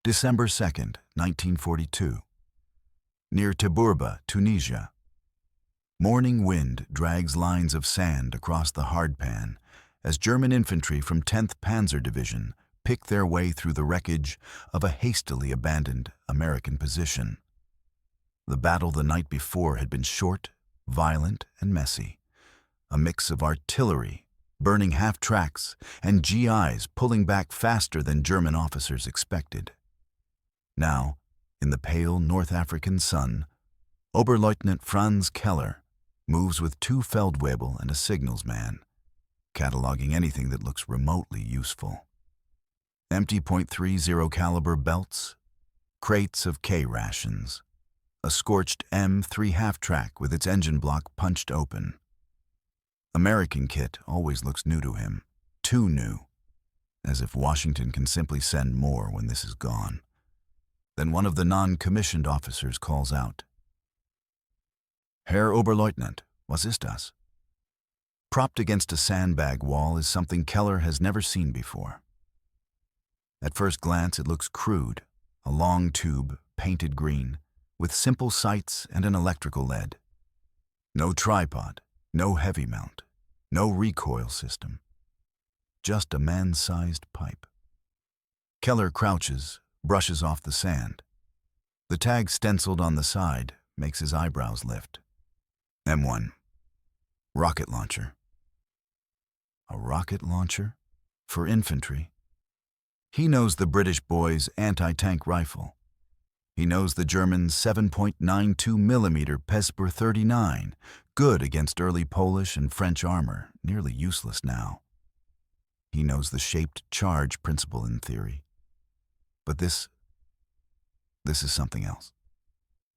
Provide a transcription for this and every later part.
December 2, 1942. Near Tabourba, Tunisia. Morning wind drags lines of sand across the hardpan as German infantry from 10th Panzer Division pick their way through the wreckage of a hastily abandoned American position. The battle the night before had been short, violent, and messy. A mix of artillery, burning half-tracks, and GIs pulling back faster than German officers expected. Now, in the pale North African sun, Oberleutnant Franz Keller moves with 2 Feldwebel and a signalsman, cataloging anything that looks remotely useful. Empty .30 caliber belts, crates of K rations, a scorched M3 half-track with its engine block punched open. American kit always looks new to him, too new, as if Washington can simply send more when this is gone. Then one of the non-commissioned officers calls out, "Herr Oberleutnant, was ist das?" Propped against a sandbag wall is something Keller has never seen before. At first glance, it looks crude, a long tube, painted green, with simple sights and an electrical lead. No tripod, no heavy mount, no recoil system. Just a man-sized pipe. Keller crouches, brushes off the sand. The tag stenciled on the side makes his eyebrows lift. M1. Rocket launcher. A rocket launcher? For infantry? He knows the British boy's anti-tank rifle. He knows the German 7.92mm Pesper 39, good against early Polish and French armor, nearly useless now. He knows the shaped charge principle in theory. But this is something else.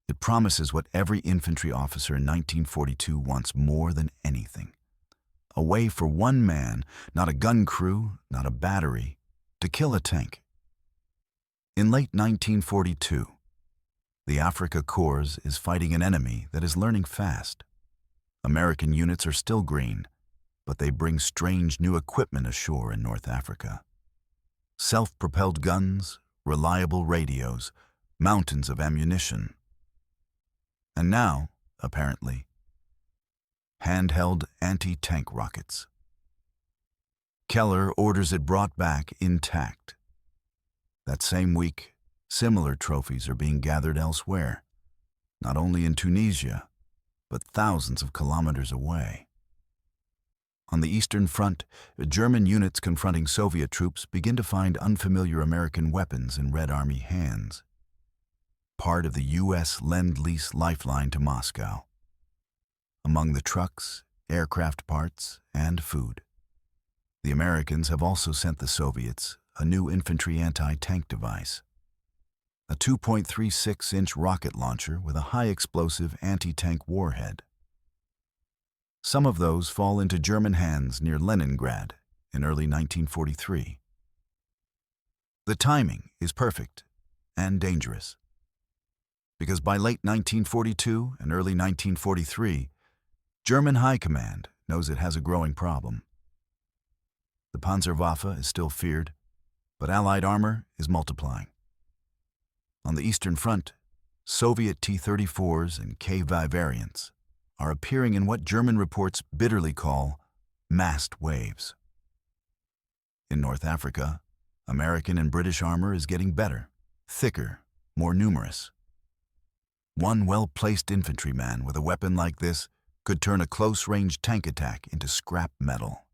It promises what every infantry officer in 1942 wants more than anything. A way for one man, not a gun crew, not a battery, to kill a tank. In late 1942, the Afrika Korps is fighting an enemy that is learning fast. American units are still green, but they bring strange new equipment ashore in North Africa. Self-propelled guns, reliable radios, mountains of ammunition. And now, apparently, handheld anti-tank rockets. Keller orders it brought back intact. That same week, similar trophies are being gathered elsewhere, not only in Tunisia, but thousands of kilometers away. On the Eastern Front, German units confronting Soviet troops begin to find unfamiliar American weapons in Red Army hands. Part of the U.S. Lend-Lease lifeline to Moscow. Among the trucks, aircraft parts, and food. The Americans have also sent the Soviets a new infantry anti-tank device. A 2.36-inch rocket launcher with a high-explosive anti-tank warhead. Some of those fall into German hands near Leningrad in early 1943. The timing is perfect and dangerous, because by late 1942 and early 1943, German High Command knows it has a growing problem. The Panzerwaffe is still feared, but Allied armor is multiplying. On the Eastern Front, Soviet T-34s and K-VI variants are appearing in what German reports bitterly call massed waves. In North Africa, American and British armor is getting better, thicker, more numerous. One well-placed infantryman with a weapon like this could turn a close-range tank attack into scrap metal.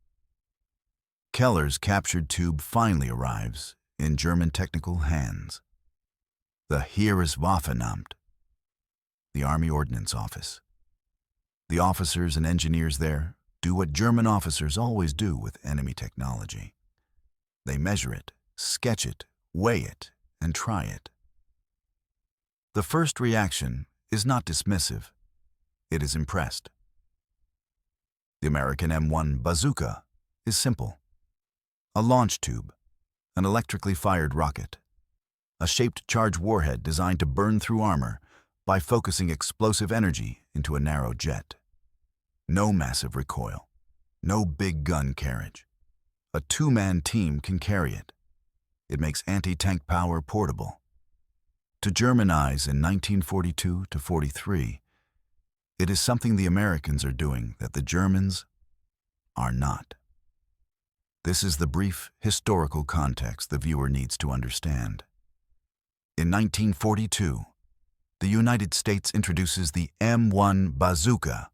Keller's captured tube finally arrives in German technical hands. The Heereswaffenamt, the Army Ordnance Office. The officers and engineers there do what German officers always do with enemy technology. They measure it, sketch it, weigh it, and try it. The first reaction is not dismissive. It is impressed. The American M1 Bazooka is simple. A launch tube, an electrically fired rocket, a shaped charge warhead designed to burn through armor by focusing explosive energy into a narrow jet. No massive recoil, no big gun carriage. A two-man team can carry it. It makes anti-tank power portable, To German eyes in 1942 to 43, it is something the Americans are doing that the Germans are not. This is the brief historical context the viewer needs to understand. In 1942, the United States introduces the M1 Bazooka,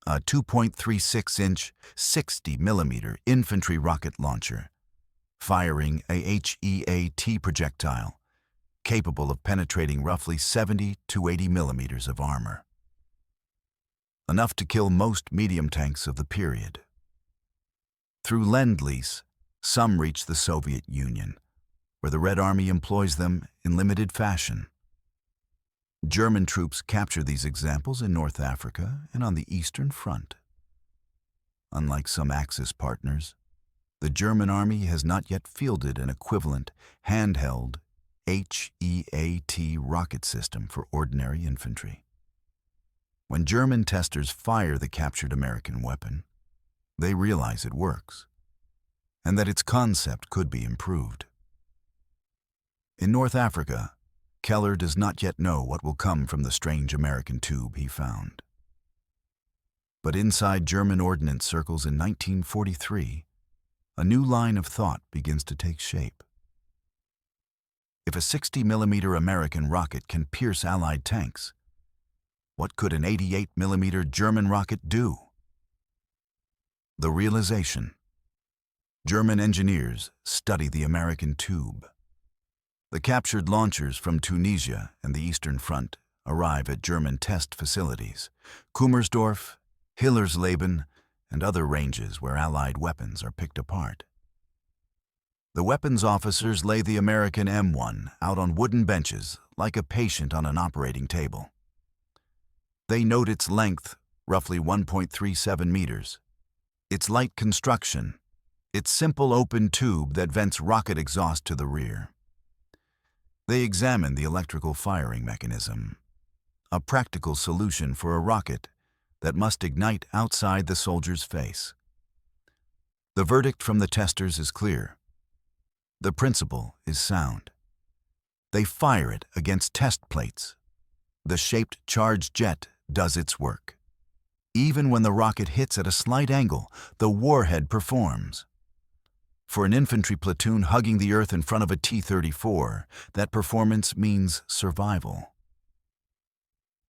a 2.36-inch, 60mm infantry rocket launcher, firing a HEAT projectile capable of penetrating roughly 70 to 80 millimeters of armor, enough to kill most medium tanks of the period. Through Lend-Lease, some reach the Soviet Union, where the Red Army employs them in limited fashion. German troops capture these examples in North Africa and on the Eastern Front. Unlike some Axis partners, the German Army has not yet fielded an equivalent handheld HEAT rocket system for ordinary infantry. When German testers fire the captured American weapon, they realize it works, and that its concept could be improved. In North Africa, Keller does not yet know what will come from the strange American tube he found. But inside German ordnance circles in 1943, a new line of thought begins to take shape. If a 60mm American rocket can pierce Allied tanks, what could an 88mm German rocket do? The realization: German engineers study the American tube. The captured launchers from Tunisia and the Eastern Front arrive at German test facilities, Kummersdorf, Hillersleben, and other ranges where Allied weapons are picked apart. The weapons officers lay the American M1 out on wooden benches like a patient on an operating table. They note its length, roughly 1.37 meters, its light construction, its simple open tube that vents rocket exhaust to the rear. They examine the electrical firing mechanism, a practical solution for a rocket that must ignite outside the soldier's face. The verdict from the testers is clear. The principle is sound. They fire it against test plates. The shaped charged jet does its work. Even when the rocket hits at a slight angle, the warhead performs. For an infantry platoon hugging the earth in front of a T-34, that performance means survival.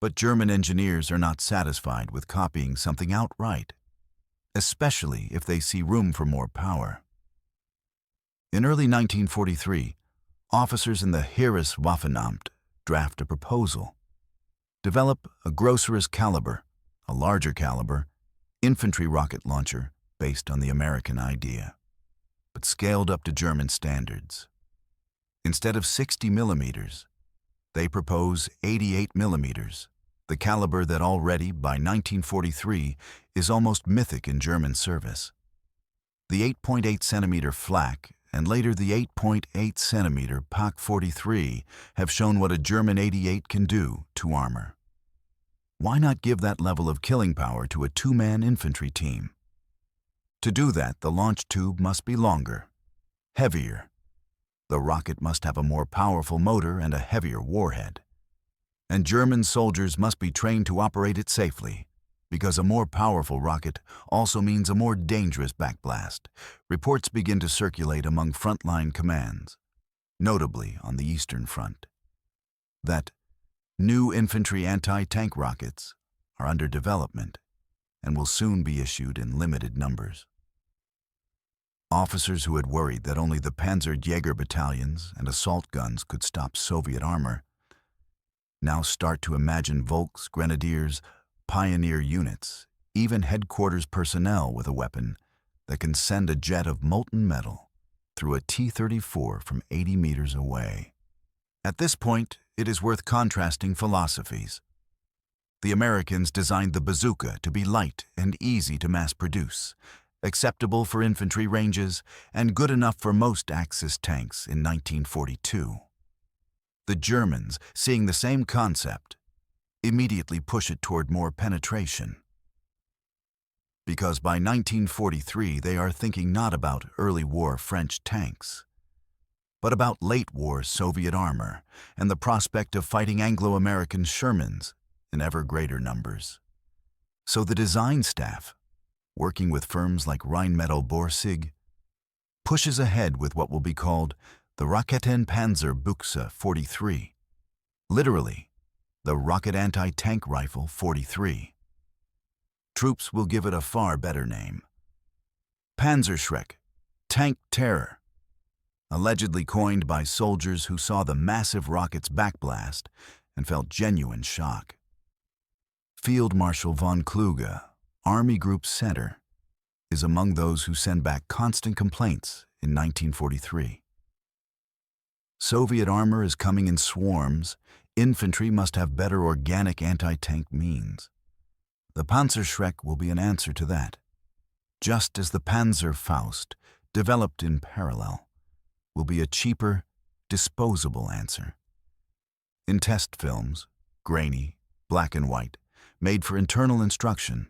But German engineers are not satisfied with copying something outright, especially if they see room for more power. In early 1943, officers in the Heereswaffenamt draft a proposal: develop a grosseres caliber, a larger caliber, infantry rocket launcher based on the American idea, but scaled up to German standards. Instead of 60 millimeters, they propose 88 millimeters, the caliber that already, by 1943, is almost mythic in German service. The 8.8 centimeter flak and later the 8.8 centimeter Pak 43 have shown what a German 88 can do to armor. Why not give that level of killing power to a two-man infantry team? To do that, the launch tube must be longer, heavier. The rocket must have a more powerful motor and a heavier warhead. And German soldiers must be trained to operate it safely, because a more powerful rocket also means a more dangerous backblast. Reports begin to circulate among frontline commands, notably on the Eastern Front, that new infantry anti-tank rockets are under development and will soon be issued in limited numbers. Officers who had worried that only the Panzerjäger battalions and assault guns could stop Soviet armor now start to imagine Volks, Grenadiers, pioneer units, even headquarters personnel with a weapon that can send a jet of molten metal through a T-34 from 80 meters away. At this point, it is worth contrasting philosophies. The Americans designed the bazooka to be light and easy to mass produce, acceptable for infantry ranges, and good enough for most Axis tanks in 1942. The Germans, seeing the same concept, immediately push it toward more penetration. Because by 1943 they are thinking not about early war French tanks, but about late-war Soviet armor and the prospect of fighting Anglo-American Shermans in ever greater numbers. So the design staff, working with firms like Rheinmetall Borsig, pushes ahead with what will be called the Raketenpanzerbüchse 43, literally, the Rocket Anti-Tank Rifle 43. Troops will give it a far better name. Panzerschreck, Tank Terror, allegedly coined by soldiers who saw the massive rocket's backblast and felt genuine shock. Field Marshal von Kluge, Army Group Center, is among those who send back constant complaints in 1943. Soviet armor is coming in swarms. Infantry must have better organic anti-tank means. The Panzerschreck will be an answer to that, just as the Panzerfaust, developed in parallel, will be a cheaper, disposable answer. In test films, grainy, black and white, made for internal instruction,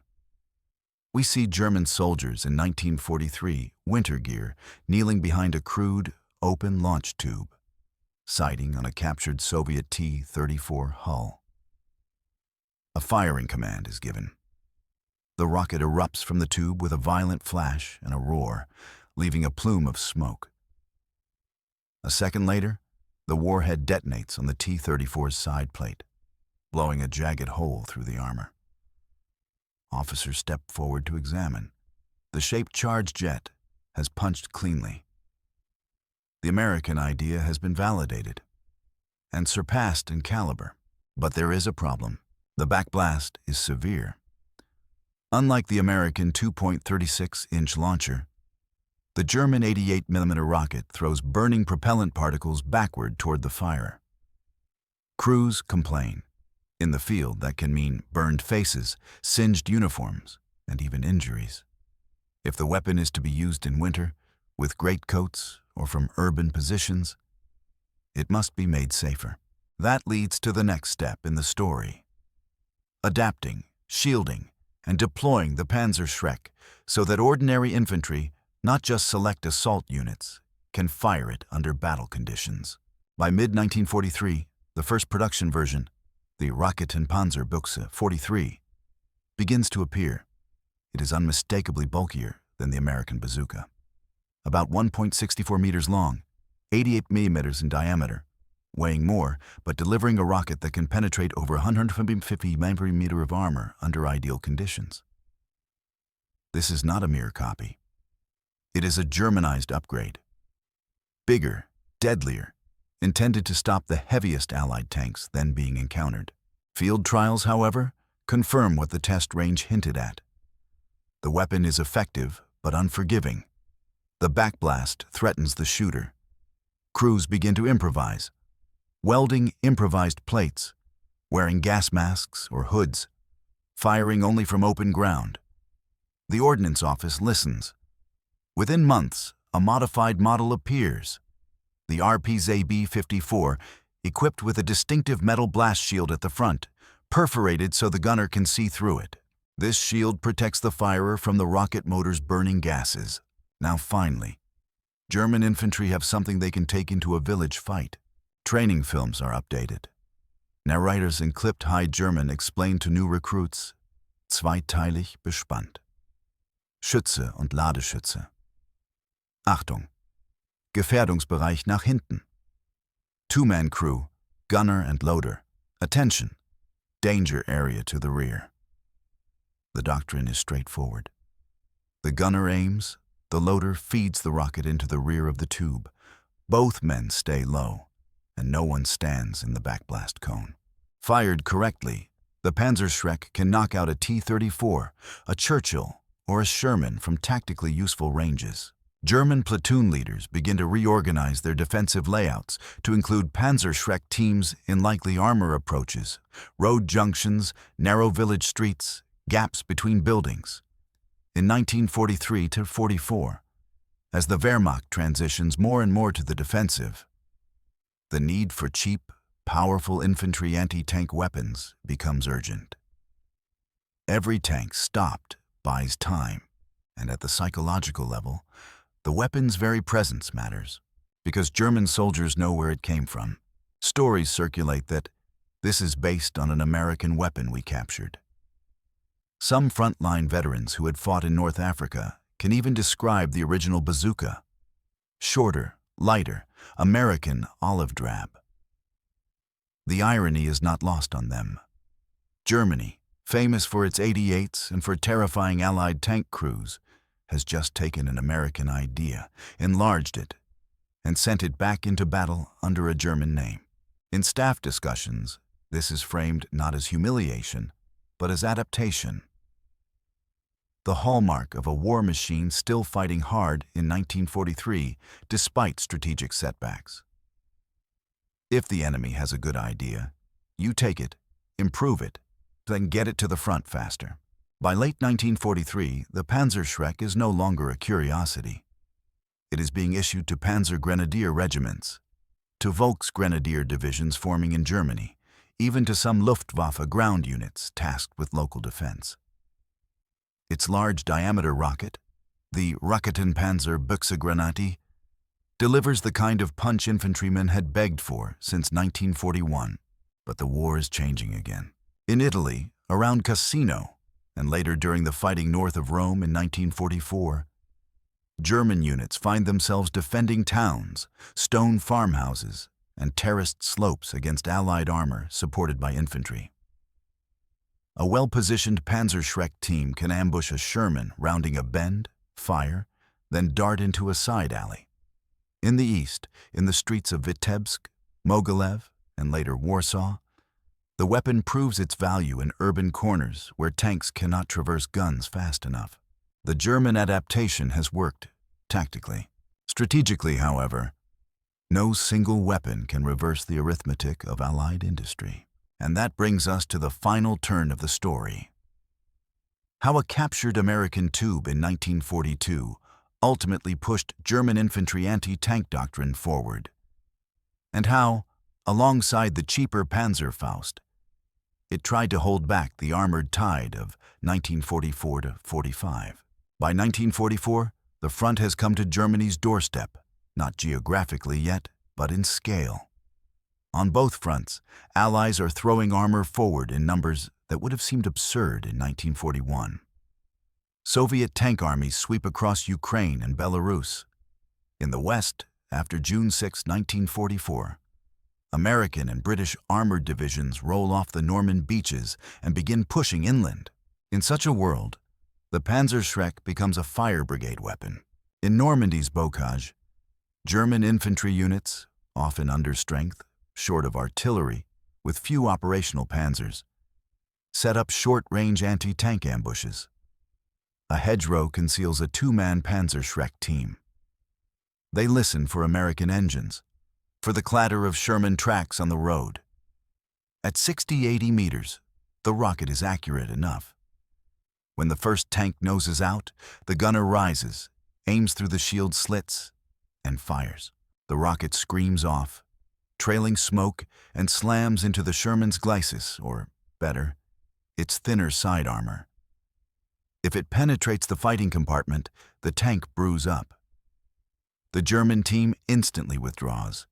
we see German soldiers in 1943 winter gear kneeling behind a crude, open launch tube, sighting on a captured Soviet T-34 hull. A firing command is given. The rocket erupts from the tube with a violent flash and a roar, leaving a plume of smoke. A second later, the warhead detonates on the T-34's side plate, blowing a jagged hole through the armor. Officers step forward to examine. The shaped charge jet has punched cleanly. The American idea has been validated and surpassed in caliber, but there is a problem. The backblast is severe. Unlike the American 2.36-inch launcher, the German 88mm rocket throws burning propellant particles backward toward the firer. Crews complain. In the field, that can mean burned faces, singed uniforms, and even injuries. If the weapon is to be used in winter, with greatcoats or from urban positions, it must be made safer. That leads to the next step in the story: adapting, shielding, and deploying the Panzerschreck so that ordinary infantry, not just select assault units, can fire it under battle conditions. By mid-1943, the first production version, the Raketenpanzerbüchse 43, begins to appear. It is unmistakably bulkier than the American bazooka. About 1.64 meters long, 88 millimeters in diameter, weighing more, but delivering a rocket that can penetrate over 150 millimeters of armor under ideal conditions. This is not a mere copy. It is a Germanized upgrade. Bigger, deadlier, intended to stop the heaviest Allied tanks then being encountered. Field trials, however, confirm what the test range hinted at. The weapon is effective but unforgiving. The backblast threatens the shooter. Crews begin to improvise, welding improvised plates, wearing gas masks or hoods, firing only from open ground. The Ordnance Office listens. Within months, a modified model appears. The RPZ-B-54, equipped with a distinctive metal blast shield at the front, perforated so the gunner can see through it. This shield protects the firer from the rocket motor's burning gases. Now finally, German infantry have something they can take into a village fight. Training films are updated. Narrators in clipped High German explain to new recruits, zweiteilig bespannt. Schütze und Ladeschütze. Achtung! Gefährdungsbereich nach hinten. Two-man crew, gunner and loader. Attention! Danger area to the rear. The doctrine is straightforward. The gunner aims, the loader feeds the rocket into the rear of the tube. Both men stay low, and no one stands in the backblast cone. Fired correctly, the Panzerschreck can knock out a T-34, a Churchill, or a Sherman from tactically useful ranges. German platoon leaders begin to reorganize their defensive layouts to include Panzerschreck teams in likely armor approaches, road junctions, narrow village streets, gaps between buildings. In 1943 to 44, as the Wehrmacht transitions more and more to the defensive, the need for cheap, powerful infantry anti-tank weapons becomes urgent. Every tank stopped buys time, and at the psychological level, the weapon's very presence matters. because German soldiers know where it came from. Stories circulate that this is based on an American weapon we captured. Some frontline veterans who had fought in North Africa can even describe the original bazooka. Shorter, lighter, American olive drab. The irony is not lost on them. Germany, famous for its 88s and for terrifying Allied tank crews, has just taken an American idea, enlarged it, and sent it back into battle under a German name. In staff discussions, this is framed not as humiliation, but as adaptation. The hallmark of a war machine still fighting hard in 1943 despite strategic setbacks. If the enemy has a good idea, you take it, improve it, then get it to the front faster. By late 1943, the Panzerschreck is no longer a curiosity. It is being issued to Panzer Grenadier regiments, to Volksgrenadier divisions forming in Germany, even to some Luftwaffe ground units tasked with local defense. Its large-diameter rocket, the Raketenpanzer Büchsegranate, delivers the kind of punch infantrymen had begged for since 1941. But the war is changing again. In Italy, around Cassino, and later during the fighting north of Rome in 1944, German units find themselves defending towns, stone farmhouses, and terraced slopes against Allied armor supported by infantry. A well-positioned Panzerschreck team can ambush a Sherman rounding a bend, fire, then dart into a side alley. In the east, in the streets of Vitebsk, Mogilev, and later Warsaw, the weapon proves its value in urban corners where tanks cannot traverse guns fast enough. The German adaptation has worked, tactically. Strategically, however, no single weapon can reverse the arithmetic of Allied industry. And that brings us to the final turn of the story. How a captured American tube in 1942 ultimately pushed German infantry anti-tank doctrine forward. And how, alongside the cheaper Panzerfaust, it tried to hold back the armored tide of 1944 to 45. By 1944, the front has come to Germany's doorstep, not geographically yet, but in scale. On both fronts, Allies are throwing armor forward in numbers that would have seemed absurd in 1941. Soviet tank armies sweep across Ukraine and Belarus. In the West, after June 6, 1944, American and British armored divisions roll off the Norman beaches and begin pushing inland. In such a world, the Panzerschreck becomes a fire brigade weapon. In Normandy's bocage, German infantry units, often under strength, short of artillery, with few operational panzers, set up short-range anti-tank ambushes. A hedgerow conceals a two-man Panzerschreck team. They listen for American engines, for the clatter of Sherman tracks on the road. At 60-80 meters, the rocket is accurate enough. When the first tank noses out, the gunner rises, aims through the shield slits, and fires. The rocket screams off, trailing smoke, and slams into the Sherman's glacis, or, better, its thinner side armor. If it penetrates the fighting compartment, the tank brews up. The German team instantly withdraws,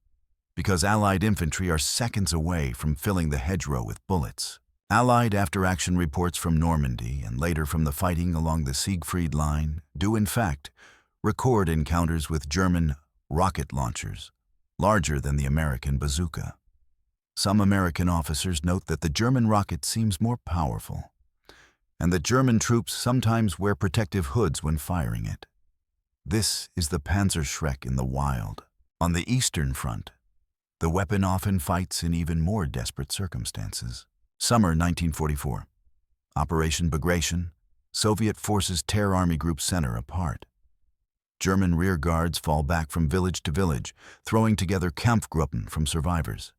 because Allied infantry are seconds away from filling the hedgerow with bullets. Allied after-action reports from Normandy and later from the fighting along the Siegfried Line do, in fact, record encounters with German rocket launchers, larger than the American bazooka. Some American officers note that the German rocket seems more powerful, and that German troops sometimes wear protective hoods when firing it. This is the Panzerschreck in the wild. On the Eastern Front, the weapon often fights in even more desperate circumstances. Summer 1944. Operation Bagration. Soviet forces tear Army Group Center apart. German rear guards fall back from village to village, throwing together Kampfgruppen from survivors.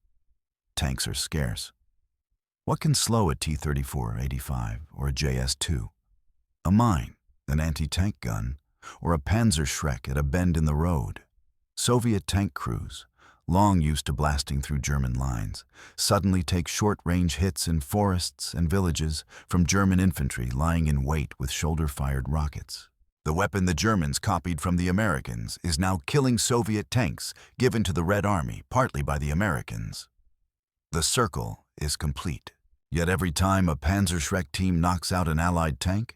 Tanks are scarce. What can slow a T-34-85 or a JS-2? A mine, an anti-tank gun, or a Panzerschreck at a bend in the road. Soviet tank crews, long used to blasting through German lines, suddenly take short-range hits in forests and villages from German infantry lying in wait with shoulder-fired rockets. The weapon the Germans copied from the Americans is now killing Soviet tanks given to the Red Army, partly by the Americans. The circle is complete. Yet every time a Panzerschreck team knocks out an Allied tank,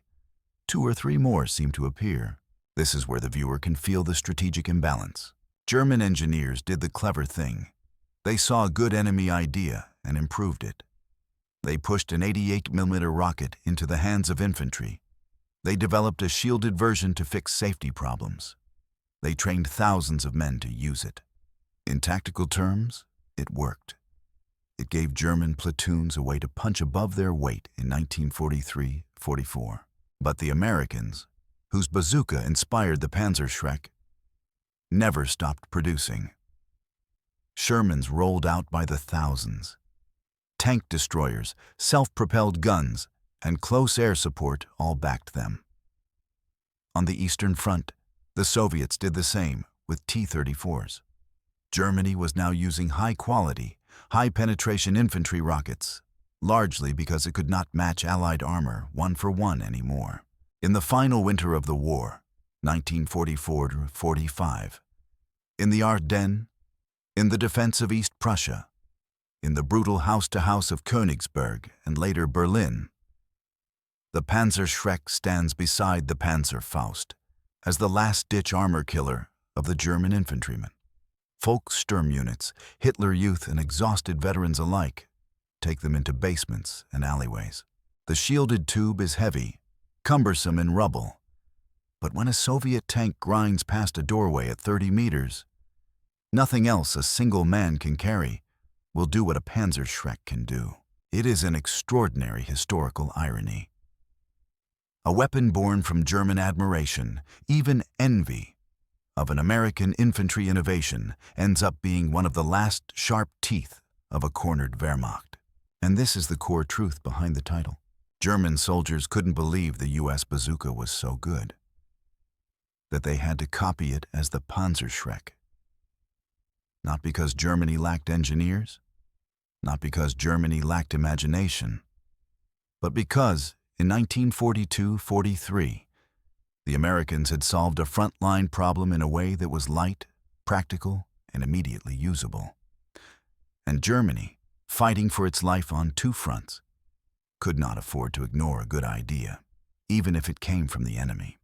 2 or 3 more seem to appear. This is where the viewer can feel the strategic imbalance. German engineers did the clever thing. They saw a good enemy idea and improved it. They pushed an 88mm rocket into the hands of infantry. They developed a shielded version to fix safety problems. They trained thousands of men to use it. In tactical terms, it worked. It gave German platoons a way to punch above their weight in 1943-44. But the Americans, whose bazooka inspired the Panzerschreck, never stopped producing. Shermans rolled out by the thousands. Tank destroyers, self-propelled guns, and close air support all backed them. On the Eastern Front, the Soviets did the same with T-34s. Germany was now using high-quality, high-penetration infantry rockets, largely because it could not match Allied armor 1-for-1 anymore. In the final winter of the war, 1944-45, in the Ardennes, in the defense of East Prussia, in the brutal house-to-house of Königsberg and later Berlin, the Panzerschreck stands beside the Panzerfaust as the last-ditch armor killer of the German infantrymen. Volkssturm units, Hitler Youth and exhausted veterans alike, take them into basements and alleyways. The shielded tube is heavy, cumbersome in rubble, but when a Soviet tank grinds past a doorway at 30 meters, nothing else a single man can carry will do what a Panzerschreck can do. It is an extraordinary historical irony. A weapon born from German admiration, even envy, of an American infantry innovation ends up being one of the last sharp teeth of a cornered Wehrmacht. And this is the core truth behind the title. German soldiers couldn't believe the U.S. bazooka was so good that they had to copy it as the Panzerschreck. Not because Germany lacked engineers, not because Germany lacked imagination, but because in 1942-43, the Americans had solved a frontline problem in a way that was light, practical, and immediately usable. And Germany, fighting for its life on 2 fronts, could not afford to ignore a good idea, even if it came from the enemy.